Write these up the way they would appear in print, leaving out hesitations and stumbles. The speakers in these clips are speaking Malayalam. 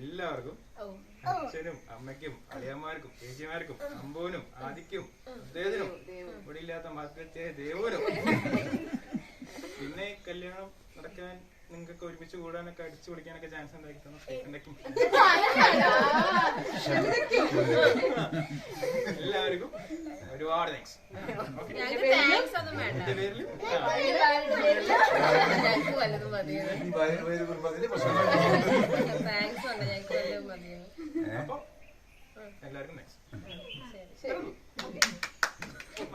എല്ലാവർക്കും അച്ഛനും അമ്മയ്ക്കും അളിയന്മാർക്കും ചേച്ചിമാർക്കും അമ്പൂനും ആദിക്കും ദേവനും ഇവിടെ ഇല്ലാത്ത മക്കത്തെ ദേവനും പിന്നെ കല്യാണം നടക്കാൻ നിങ്ങൾക്ക് ഒരുമിച്ച് കൂടാനൊക്കെ അടിച്ചു പൊളിക്കാനൊക്കെ ചാൻസ് ഉണ്ടാക്കി തന്നു എല്ലാവർക്കും ഒരുപാട് താങ്ക്സ്. അപ്പൊ എല്ലാവർക്കും താങ്ക്സ്.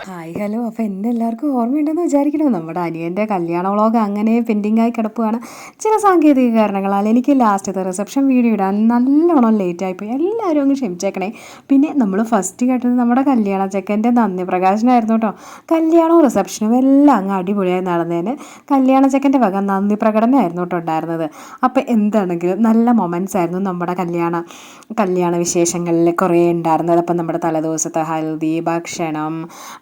Hi hello. അപ്പോൾ എൻ്റെ എല്ലാവർക്കും ഓർമ്മയുണ്ടെന്ന് വിചാരിക്കണം. നമ്മുടെ അനിയൻ്റെ കല്യാണ വ്ളോഗ് അങ്ങനെ പെൻഡിങ്ങായി കിടക്കുകയാണ്. ചില സാങ്കേതിക കാരണങ്ങളാൽ എനിക്ക് ലാസ്റ്റത്തെ റിസപ്ഷൻ വീഡിയോ ഇടാൻ നല്ലോണം ലേറ്റായിപ്പോയി. എല്ലാവരും അങ്ങ് ക്ഷമിച്ചേക്കണേ. പിന്നെ നമ്മൾ ഫസ്റ്റ് കേട്ടത് നമ്മുടെ കല്യാണ ചെക്കൻ്റെ നന്ദി പ്രകാശനായിരുന്നു കേട്ടോ. കല്യാണവും റിസപ്ഷനും എല്ലാം അങ്ങ് അടിപൊളിയായി നടന്നതിന് കല്യാണ ചെക്കൻ്റെ വക നന്ദി പ്രകടനമായിരുന്നു കേട്ടോ ഉണ്ടായിരുന്നത്. അപ്പോൾ എന്താണെങ്കിലും നല്ല മൊമെൻറ്റ്സ് ആയിരുന്നു നമ്മുടെ കല്യാണ വിശേഷങ്ങളിൽ കുറേ ഉണ്ടായിരുന്നത്. അപ്പം നമ്മുടെ തലേദിവസത്തെ ഹൽദി, ഭക്ഷണം,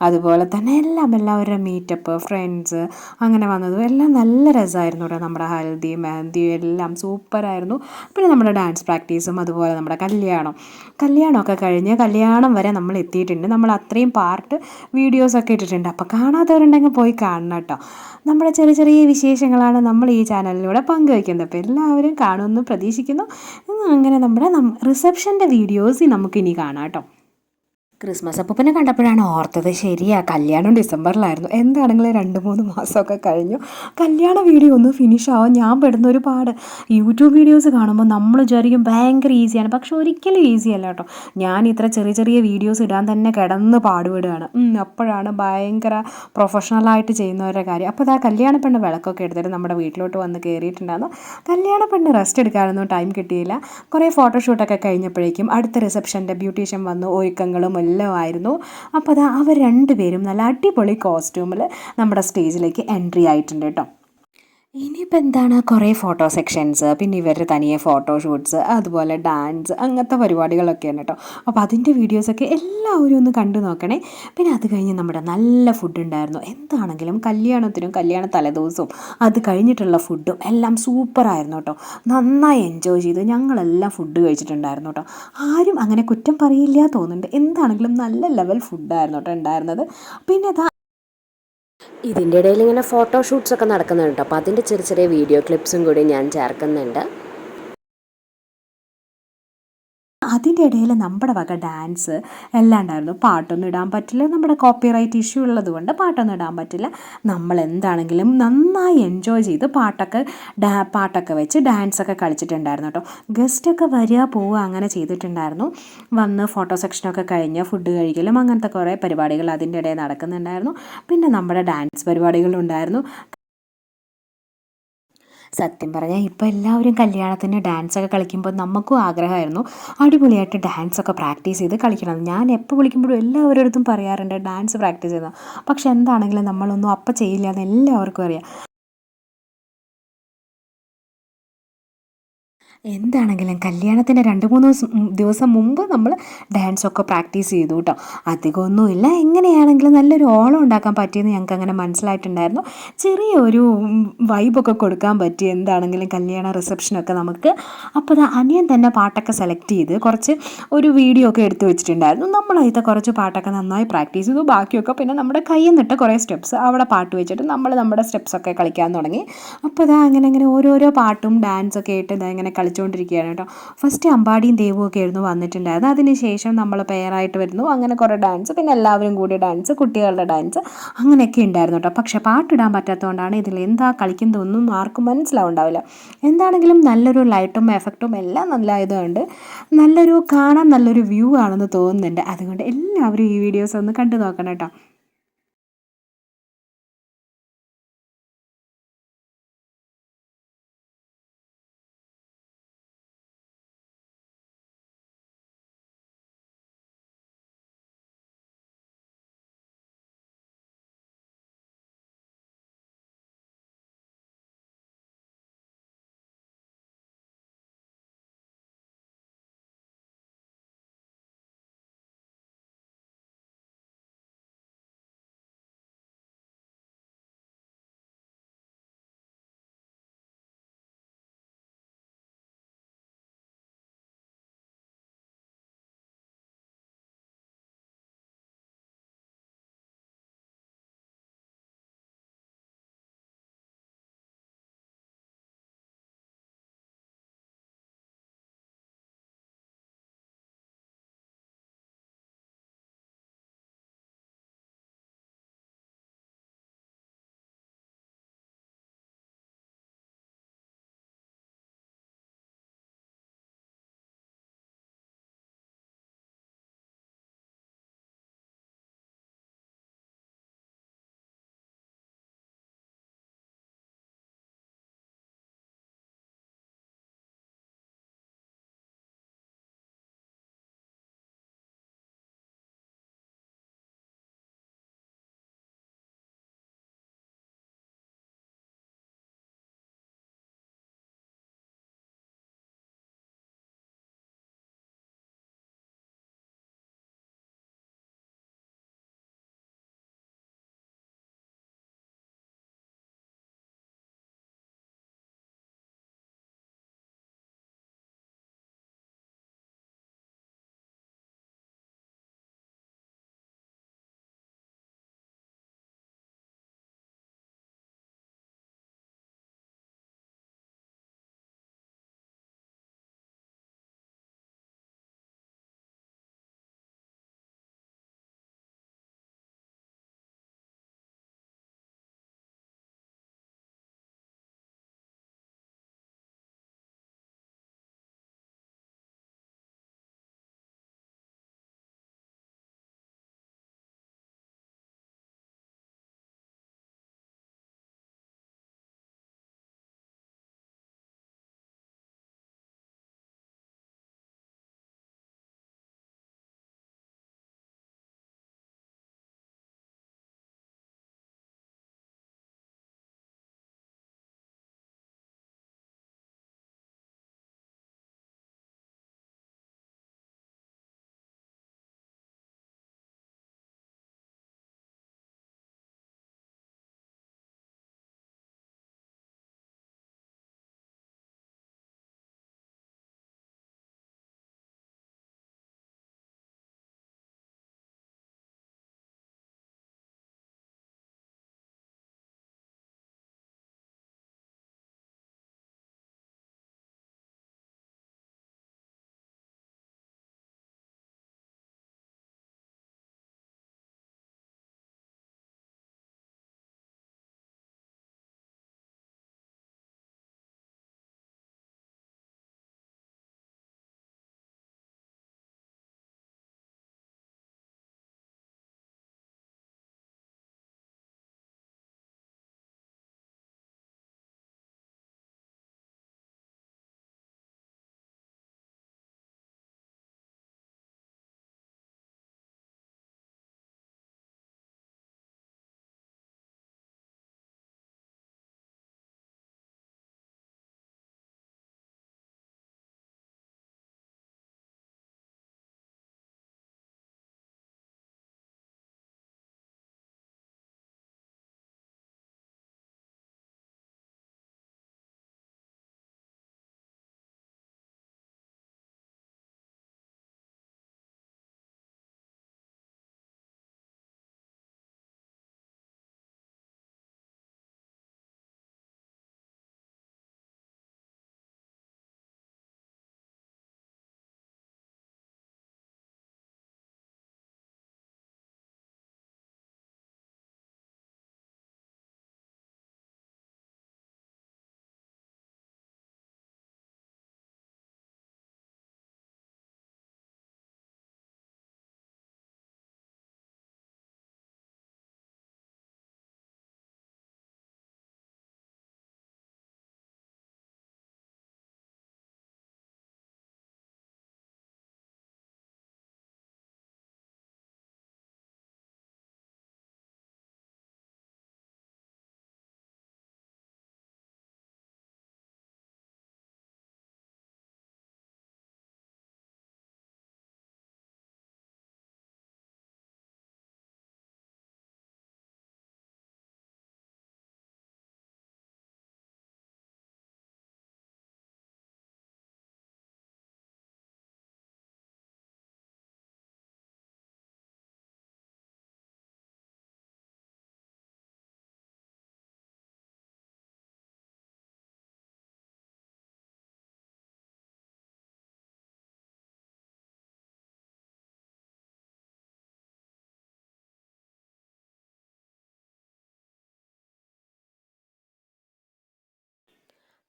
അതുപോലെ തന്നെ എല്ലാവരുടെ മീറ്റപ്പ്, ഫ്രണ്ട്സ് അങ്ങനെ വന്നതും എല്ലാം നല്ല രസമായിരുന്നു കേട്ടോ. നമ്മുടെ ഹൽദി, മെഹന്തി എല്ലാം സൂപ്പറായിരുന്നു. പിന്നെ നമ്മുടെ ഡാൻസ് പ്രാക്ടീസും അതുപോലെ നമ്മുടെ കല്യാണമൊക്കെ കഴിഞ്ഞ് കല്യാണം വരെ നമ്മൾ എത്തിയിട്ടുണ്ട്. നമ്മൾ അത്രയും പാർട്ട് വീഡിയോസൊക്കെ ഇട്ടിട്ടുണ്ട്. അപ്പോൾ കാണാത്തവരുണ്ടെങ്കിൽ പോയി കാണണം കേട്ടോ. നമ്മുടെ ചെറിയ ചെറിയ വിശേഷങ്ങളാണ് നമ്മൾ ഈ ചാനലിലൂടെ പങ്കുവയ്ക്കുന്നത്. അപ്പോൾ എല്ലാവരും കാണുമെന്ന് പ്രതീക്ഷിക്കുന്നു. അങ്ങനെ നമ്മുടെ റിസപ്ഷൻ്റെ വീഡിയോസ് നമുക്കിനി കാണാം കേട്ടോ. ക്രിസ്മസ് അപ്പൂപ്പനെ കണ്ടപ്പോഴാണ് ഓർത്തത്, ശരിയാ കല്യാണം ഡിസംബറിലായിരുന്നു. എന്താണെങ്കിലും 2-3 മാസമൊക്കെ കഴിഞ്ഞു. കല്യാണ വീഡിയോ ഒന്ന് ഫിനിഷ് ആവാൻ ഞാൻ പെടുന്ന ഒരു പാട്. യൂട്യൂബ് വീഡിയോസ് കാണുമ്പോൾ നമ്മൾ വിചാരിക്കും ഭയങ്കര ഈസിയാണ്, പക്ഷെ ഒരിക്കലും ഈസി അല്ല കേട്ടോ. ഞാൻ ഇത്ര ചെറിയ ചെറിയ വീഡിയോസ് ഇടാൻ തന്നെ കിടന്ന് പാടുപെടുകയാണ്. അപ്പോഴാണ് ഭയങ്കര പ്രൊഫഷണലായിട്ട് ചെയ്യുന്നവരുടെ കാര്യം. അപ്പോൾ ഇതാ കല്യാണ പെണ്ണ് വിളക്കൊക്കെ എടുത്തിട്ട് നമ്മുടെ വീട്ടിലോട്ട് വന്ന് കയറിയിട്ടുണ്ടായിരുന്നു. കല്യാണ പെണ്ണ് റെസ്റ്റ് എടുക്കാനൊന്നും ടൈം കിട്ടിയില്ല. കുറേ ഫോട്ടോഷൂട്ടൊക്കെ കഴിഞ്ഞപ്പോഴേക്കും അടുത്ത റിസപ്ഷൻ്റെ ബ്യൂട്ടീഷ്യൻ വന്നു. ഒരുക്കങ്ങളും എല്ലാം ആയിരുന്നു. അപ്പോൾ അത് അവർ രണ്ടുപേരും നല്ല അടിപൊളി കോസ്റ്റ്യൂമിൽ നമ്മുടെ സ്റ്റേജിലേക്ക് എൻട്രി ആയിട്ടുണ്ട് കേട്ടോ. ഇനിയിപ്പോൾ എന്താണ്, കുറേ ഫോട്ടോ സെക്ഷൻസ്, പിന്നെ ഇവർ തനിയെ ഫോട്ടോഷൂട്ട്സ്, അതുപോലെ ഡാൻസ്, അങ്ങനത്തെ പരിപാടികളൊക്കെയാണ് കേട്ടോ. അപ്പോൾ അതിൻ്റെ വീഡിയോസൊക്കെ എല്ലാവരും ഒന്ന് കണ്ടു നോക്കണേ. പിന്നെ അത് കഴിഞ്ഞ് നമ്മുടെ നല്ല ഫുഡ് ഉണ്ടായിരുന്നു. എന്താണെങ്കിലും കല്യാണത്തിനും കല്യാണ തലേദിവസവും അത് കഴിഞ്ഞിട്ടുള്ള ഫുഡും എല്ലാം സൂപ്പറായിരുന്നു കേട്ടോ. നന്നായി എൻജോയ് ചെയ്ത് ഞങ്ങളെല്ലാം ഫുഡ് കഴിച്ചിട്ടുണ്ടായിരുന്നു കേട്ടോ. ആരും അങ്ങനെ കുറ്റം പറയില്ല തോന്നുന്നുണ്ട്. എന്താണെങ്കിലും നല്ല ലെവൽ ഫുഡായിരുന്നു കേട്ടോ ഉണ്ടായിരുന്നത്. പിന്നെ ഇതിൻ്റെ ഇടയിൽ ഇങ്ങനെ ഫോട്ടോഷൂട്ട്സൊക്കെ നടക്കുന്നുണ്ട്. അപ്പോൾ അതിൻ്റെ ചെറിയ ചെറിയ വീഡിയോ ക്ലിപ്സും കൂടി ഞാൻ ചേർക്കുന്നുണ്ട്. അതിൻ്റെ ഇടയിൽ നമ്മുടെ വക ഡാൻസ് എല്ലാം ഉണ്ടായിരുന്നു. പാട്ടൊന്നും ഇടാൻ പറ്റില്ല, നമ്മുടെ കോപ്പിറൈറ്റ് ഇഷ്യൂ ഉള്ളത് കൊണ്ട് പാട്ടൊന്നും ഇടാൻ പറ്റില്ല. നമ്മൾ എന്താണെങ്കിലും നന്നായി എൻജോയ് ചെയ്ത് പാട്ടൊക്കെ വെച്ച് ഡാൻസൊക്കെ കളിച്ചിട്ടുണ്ടായിരുന്നു കേട്ടോ. ഗസ്റ്റൊക്കെ വരിക പോവുക അങ്ങനെ ചെയ്തിട്ടുണ്ടായിരുന്നു. വന്ന് ഫോട്ടോ സെക്ഷനൊക്കെ കഴിഞ്ഞ് ഫുഡ് കഴിക്കലും അങ്ങനത്തെ കുറേ പരിപാടികൾ അതിൻ്റെ ഇടയിൽ നടക്കുന്നുണ്ടായിരുന്നു. പിന്നെ നമ്മുടെ ഡാൻസ് പരിപാടികളുണ്ടായിരുന്നു. സത്യം പറഞ്ഞാൽ ഇപ്പോൾ എല്ലാവരും കല്യാണത്തിന് ഡാൻസൊക്കെ കളിക്കുമ്പോൾ നമുക്കും ആഗ്രഹമായിരുന്നു അടിപൊളിയായിട്ട് ഡാൻസൊക്കെ പ്രാക്ടീസ് ചെയ്ത് കളിക്കണം. ഞാൻ എപ്പോൾ വിളിക്കുമ്പോഴും എല്ലാവരുടെ അടുത്തും പറയാറുണ്ട് ഡാൻസ് പ്രാക്ടീസ് ചെയ്യണം. പക്ഷെ എന്താണെങ്കിലും നമ്മളൊന്നും അപ്പം ചെയ്യില്ല എന്ന് എല്ലാവർക്കും അറിയാം. എന്താണെങ്കിലും കല്യാണത്തിന് 2-3 ദിവസം മുമ്പ് നമ്മൾ ഡാൻസൊക്കെ പ്രാക്ടീസ് ചെയ്തു കേട്ടോ. അധികമൊന്നുമില്ല, എങ്ങനെയാണെങ്കിലും നല്ലൊരു ഓളം ഉണ്ടാക്കാൻ പറ്റിയെന്ന് ഞങ്ങൾക്ക് അങ്ങനെ മനസ്സിലായിട്ടുണ്ടായിരുന്നു. ചെറിയൊരു വൈബൊക്കെ കൊടുക്കാൻ പറ്റി എന്താണെങ്കിലും കല്യാണ റിസപ്ഷനൊക്കെ നമുക്ക്. അപ്പോൾ അനിയൻ തന്നെ പാട്ടൊക്കെ സെലക്ട് ചെയ്ത് ഒരു വീഡിയോ ഒക്കെ എടുത്ത് വെച്ചിട്ടുണ്ടായിരുന്നു. നമ്മളതിലത്തെ കുറച്ച് പാട്ടൊക്കെ നന്നായി പ്രാക്ടീസ് ചെയ്തു. ബാക്കിയൊക്കെ പിന്നെ നമ്മുടെ കയ്യിൽ നിന്നിട്ട് കുറേ സ്റ്റെപ്സ് അവിടെ പാട്ട് വെച്ചിട്ട് നമ്മൾ നമ്മുടെ സ്റ്റെപ്സൊക്കെ കളിക്കാൻ തുടങ്ങി. അപ്പോൾ അങ്ങനെ ഓരോരോ പാട്ടും ഡാൻസൊക്കെ ആയിട്ട് ഇങ്ങനെ കളിച്ചുകൊണ്ടിരിക്കുകയാണ് കേട്ടോ. ഫസ്റ്റ് അമ്പാടിയും ദേവും ഒക്കെ ആയിരുന്നു വന്നിട്ടുണ്ടായിരുന്നു. അതിനുശേഷം നമ്മൾ പെയറായിട്ട് വരുന്നു. അങ്ങനെ കുറേ ഡാൻസ്, പിന്നെ എല്ലാവരും കൂടി ഡാൻസ്, കുട്ടികളുടെ ഡാൻസ് അങ്ങനെയൊക്കെ ഉണ്ടായിരുന്നു കേട്ടോ. പക്ഷേ പാട്ടിടാൻ പറ്റാത്തതുകൊണ്ടാണ് ഇതിൽ എന്താ കളിക്കുന്നതൊന്നും ആർക്കും മനസ്സിലാവുണ്ടാവില്ല. എന്താണെങ്കിലും നല്ലൊരു ലൈറ്റും എഫക്റ്റും എല്ലാം നല്ലതായതുകൊണ്ട് കാണാൻ നല്ലൊരു വ്യൂ ആണെന്ന് തോന്നുന്നുണ്ട്. അതുകൊണ്ട് എല്ലാവരും ഈ വീഡിയോസ് ഒന്ന് കണ്ടു നോക്കണം കേട്ടോ.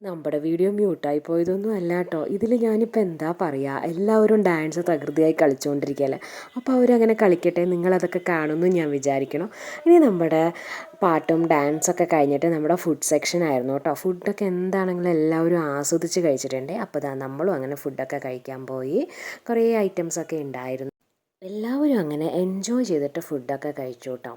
നമ്മുടെ വീഡിയോ മ്യൂട്ടായി പോയതൊന്നും അല്ല കേട്ടോ. ഇതിൽ ഞാനിപ്പോൾ എന്താ പറയുക, എല്ലാവരും ഡാൻസ് തകൃതിയായി കളിച്ചുകൊണ്ടിരിക്കുകയല്ലേ. അപ്പോൾ അവരങ്ങനെ കളിക്കട്ടെ, നിങ്ങളതൊക്കെ കാണുമെന്ന് ഞാൻ വിചാരിക്കണം. ഇനി നമ്മുടെ പാട്ടും ഡാൻസൊക്കെ കഴിഞ്ഞിട്ട് നമ്മുടെ ഫുഡ് സെക്ഷൻ ആയിരുന്നു കേട്ടോ. ഫുഡൊക്കെ എന്താണെങ്കിലും എല്ലാവരും ആസ്വദിച്ച് കഴിച്ചിട്ടുണ്ട്. അപ്പോൾ ഇതാ നമ്മളും അങ്ങനെ ഫുഡൊക്കെ കഴിക്കാൻ പോയി. കുറേ ഐറ്റംസൊക്കെ ഉണ്ടായിരുന്നു. എല്ലാവരും അങ്ങനെ എൻജോയ് ചെയ്തിട്ട് ഫുഡൊക്കെ കഴിച്ചു കേട്ടോ.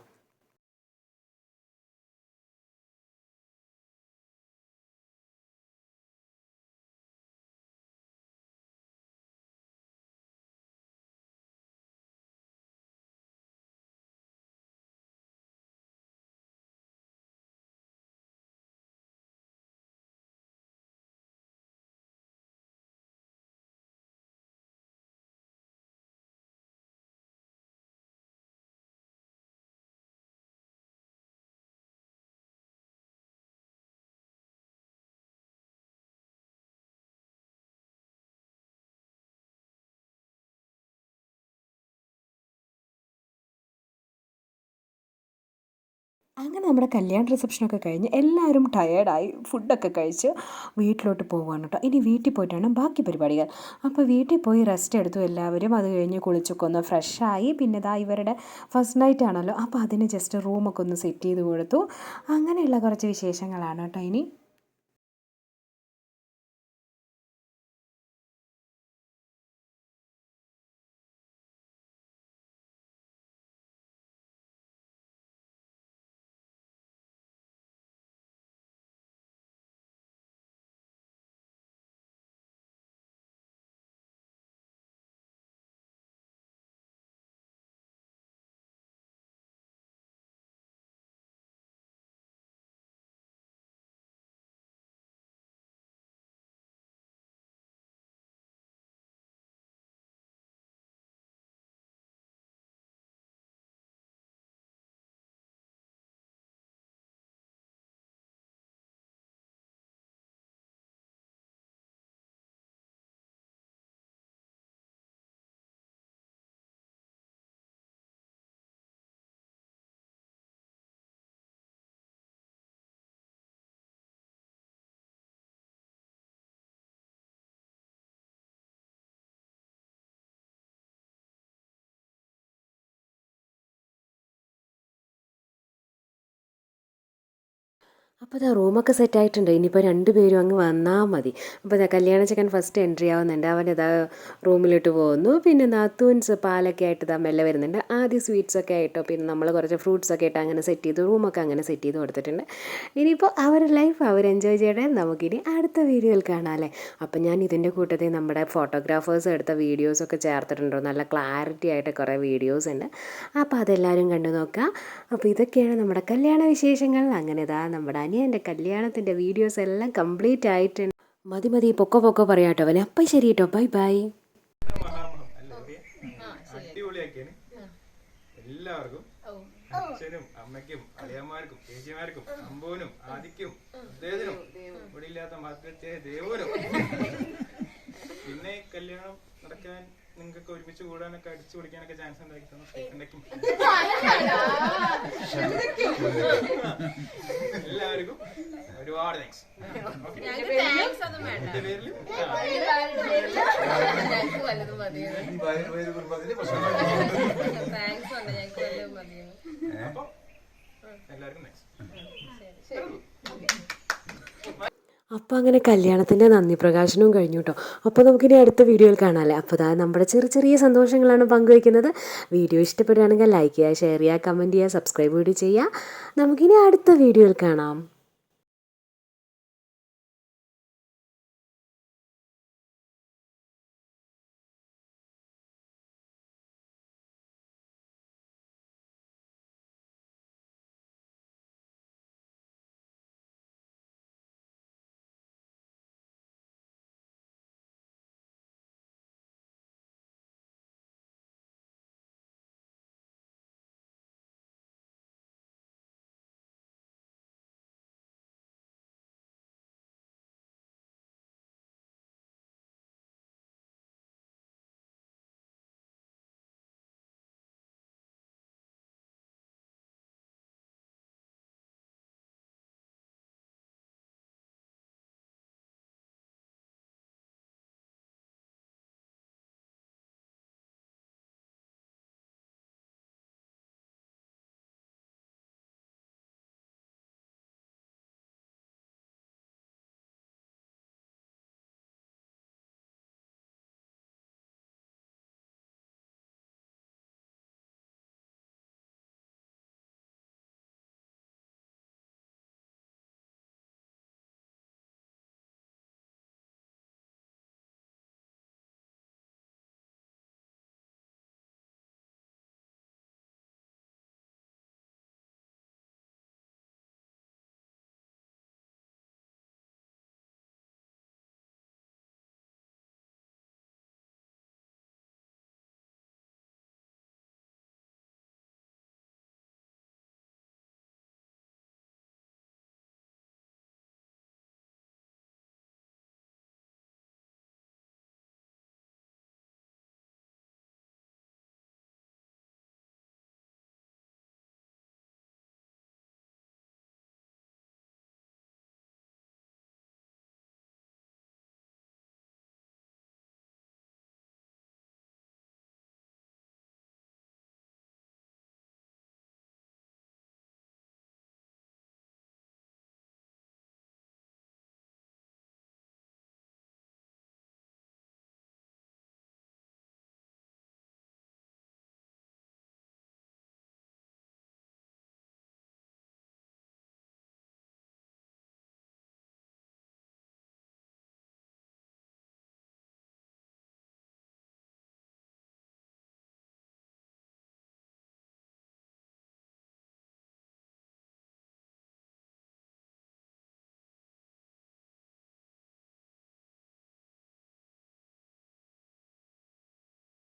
അങ്ങനെ നമ്മുടെ കല്യാണ റിസപ്ഷനൊക്കെ കഴിഞ്ഞ് എല്ലാവരും ടയേർഡായി ഫുഡൊക്കെ കഴിച്ച് വീട്ടിലോട്ട് പോവുകയാണ് കേട്ടോ. ഇനി വീട്ടിൽ പോയിട്ടാണ് ബാക്കി പരിപാടികൾ. അപ്പോൾ വീട്ടിൽ പോയി റെസ്റ്റ് എടുത്തു എല്ലാവരും. അത് കഴിഞ്ഞ് കുളിച്ചൊക്കെ ഒന്ന് ഫ്രഷായി. പിന്നെ ഇതാ ഇവരുടെ ഫസ്റ്റ് നൈറ്റ് ആണല്ലോ, അപ്പോൾ അതിന് ജസ്റ്റ് റൂമൊക്കെ ഒന്ന് സെറ്റ് ചെയ്ത് കൊടുത്തു. അങ്ങനെയുള്ള കുറച്ച് വിശേഷങ്ങളാണ് കേട്ടോ ഇനി. അപ്പോൾ ഇതാ റൂമൊക്കെ സെറ്റായിട്ടുണ്ട്. ഇനിയിപ്പോൾ 2 പേരും അങ്ങ് വന്നാൽ മതി. അപ്പോൾ ഇതാ കല്യാണ ചെക്കൻ ഫസ്റ്റ് എൻട്രി ആവുന്നുണ്ട്. അവനിതാ റൂമിലോട്ട് പോകുന്നു. പിന്നെ നാത്തൂൻസ് പാലൊക്കെ ആയിട്ട് ഇതാ മെല്ലെ വരുന്നുണ്ട്. ആദ്യം സ്വീറ്റ്സൊക്കെ ആയിട്ടോ, പിന്നെ നമ്മൾ കുറച്ച് ഫ്രൂട്ട്സൊക്കെ ആയിട്ട് അങ്ങനെ സെറ്റ് ചെയ്തു. റൂമൊക്കെ അങ്ങനെ സെറ്റ് ചെയ്ത് കൊടുത്തിട്ടുണ്ട്. ഇനിയിപ്പോൾ അവരുടെ ലൈഫ് അവർ എൻജോയ് ചെയ്യട്ടെ. നമുക്കിനി അടുത്ത വീഡിയോയിൽ കാണാം അല്ലേ. അപ്പം ഞാൻ ഇതിൻ്റെ കൂട്ടത്തിൽ നമ്മുടെ ഫോട്ടോഗ്രാഫേഴ്സ് എടുത്ത വീഡിയോസൊക്കെ ചേർത്തിട്ടുണ്ടോ. നല്ല ക്ലാരിറ്റി ആയിട്ട് കുറേ വീഡിയോസ് ഉണ്ട്. അപ്പോൾ അതെല്ലാവരും കണ്ടു നോക്കുക. അപ്പോൾ ഇതൊക്കെയാണ് നമ്മുടെ കല്യാണ വിശേഷങ്ങൾ. അങ്ങനെ ഇതാ നമ്മുടെ അനിയൻ്റെ കല്യാണത്തിൻ്റെ വീഡിയോസ് എല്ലാം കംപ്ലീറ്റ് ആയിട്ടുണ്ട്. മതി പൊക്കോ പറയാം കേട്ടോ അവനെ. അപ്പം ശരി കേട്ടോ, ബൈ ബൈ. അടിപൊളിയാക്കിയാണ് എല്ലാവർക്കും, അച്ഛനും അമ്മയ്ക്കും അളിയന്മാർക്കും ചേച്ചിമാർക്കും അമ്പോനും ആദിക്കും അദ്ദേഹത്തിനും ഇവിടെ ഇല്ലാത്ത മക്കളെ ദേവനും. പിന്നെ കല്യാണം നടക്കാൻ നിങ്ങൾക്ക് ഒരുമിച്ച് കൂടാനൊക്കെ അടിച്ചു പൊളിക്കാനൊക്കെ ചാൻസ് ഉണ്ടാക്കി എല്ലാവർക്കും ഒരുപാട് താങ്ക്സ്. എന്റെ പേരിൽ അപ്പൊ എല്ലാവർക്കും താങ്ക്സ്. അപ്പോൾ അങ്ങനെ കല്യാണത്തിൻ്റെ നന്ദി പ്രകാശനവും കഴിഞ്ഞു കേട്ടോ. അപ്പോൾ നമുക്കിനി അടുത്ത വീഡിയോയിൽ കാണാമല്ലേ. അപ്പോൾ അതാ നമ്മുടെ ചെറിയ സന്തോഷങ്ങളാണ് പങ്കുവയ്ക്കുന്നത്. വീഡിയോ ഇഷ്ടപ്പെടുകയാണെങ്കിൽ ലൈക്ക് ചെയ്യുക, ഷെയർ ചെയ്യുക, കമൻറ്റ് ചെയ്യുക, സബ്സ്ക്രൈബ് കൂടി ചെയ്യുക. നമുക്കിനി അടുത്ത വീഡിയോയിൽ കാണാം.